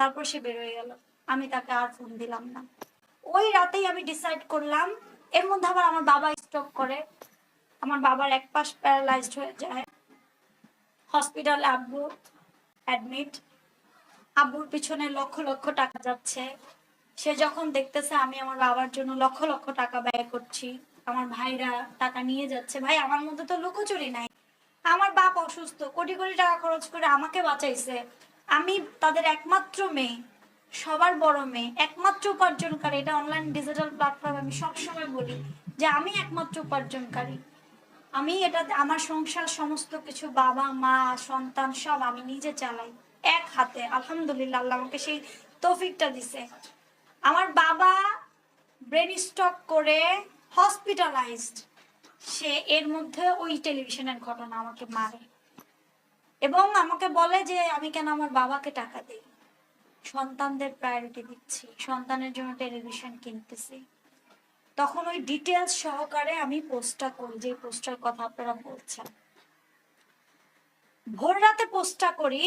তারপর সে বের হয়ে গেল, আমি তাকে আর ফোন দিলাম না। ওই রাতেই আমি ডিসাইড করলাম। এর মধ্যে আবার আমার বাবা স্ট্রোক করে, আমার বাবার এক পাশ প্যারালাইজড হয়ে যায়, হসপিটালে আব্বু অ্যাডমিট, আব্বুর পিছনে লক্ষ লক্ষ টাকা যাচ্ছে। সে যখন দেখতেছে আমি আমার বাবার জন্য লক্ষ লক্ষ টাকা ব্যয় করছি, আমার ভাইরা টাকা নিয়ে যাচ্ছে, ভাই আমার মধ্যে তো লুকোচুরি নাই, আমার বাপ অসুস্থ, কোটি কোটি টাকা খরচ করে আমাকে বাঁচাইছে, আমি তাদের একমাত্র মেয়ে, সবার বড় মেয়ে, একমাত্র উপার্জনকারী। এটা অনলাইন ডিজিটাল প্ল্যাটফর্ম আমি সবসময় বলি যে আমি একমাত্র উপার্জনকারী, আমি এটা আমার সংসার সমস্ত কিছু বাবা মা সন্তান সব আমি নিজে চালাই এক হাতে। আলহামদুলিল্লাহ, আল্লাহ আমাকে সেই তৌফিকটা দিছে। আমার বাবা ব্রেন স্ট্রোক করে হসপিটালাইজড, সে এর মধ্যে ওই টেলিভিশনের ঘটনা আমাকে মারে এবং আমাকে বলে যে আমি কেন আমার বাবাকে টাকা দিই, সন্তানদের প্রায়োরিটি দিচ্ছি, সন্তানের জন্য টেলিভিশন কিনতেছি। তখন ওই ডিটেলস সহকারে আমি পোস্টটা করি, যে পোস্টার কথা আপনারা বলছেন। ভোর রাতে পোস্টটা করি,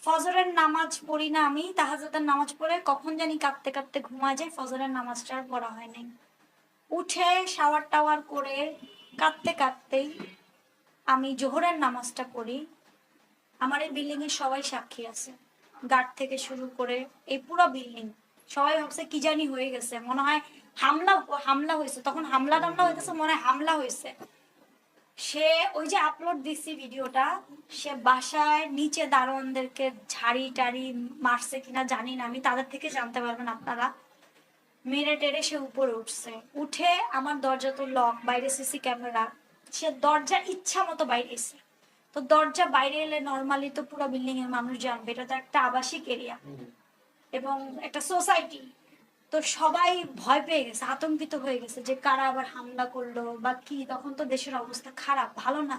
ফজরের নামাজ পড়ি না, আমি তাহাজ্জুদের নামাজ পড়ে কখন জানি কাঁদতে কাঁদতে ঘুমা যায়, ফজরের নামাজটা আর পড়া হয় নাই। উঠে শাওয়ার টাওয়ার করে কাঁদতে কাঁদতেই আমি জোহরের নামাজটা পড়ি। আমার এই বিল্ডিং এর সবাই সাক্ষী আছে, গার্ড থেকে শুরু করে এই পুরো বিল্ডিং, সবাই ভাবছে কি জানি হয়ে গেছে, মনে হয় হামলা হামলা হয়েছে, তখন হামলা টামলা হইতেছে, মনে হয় হামলা হয়েছে। সে ওই যে আপলোড দিছি ভিডিওটা, সে বাসায় নিচে দারোয়ানদেরকে ঝাড়ি টাড়ি মারছে কিনা জানি না, আমি তাদের থেকে জানতে পারবেন আপনারা। মেরে টেরে সে উপরে উঠছে, উঠে আমার দরজা তো লক, বাইরে সিসি ক্যামেরা, সে দরজা ইচ্ছা মতো বাইরে এসে। তো দরজা বাইরে এলে নর্মালি তো পুরো বিল্ডিং এর মানুষ জানবে, এটা তো একটা আবাসিক এরিয়া এবং একটা সোসাইটি। তো সবাই ভয় পেয়ে গেছে, আতঙ্কিত হয়ে গেছে যে কারা আবার হামলা করলো বা কি। তখন তো দেশের অবস্থা খারাপ, ভালো না।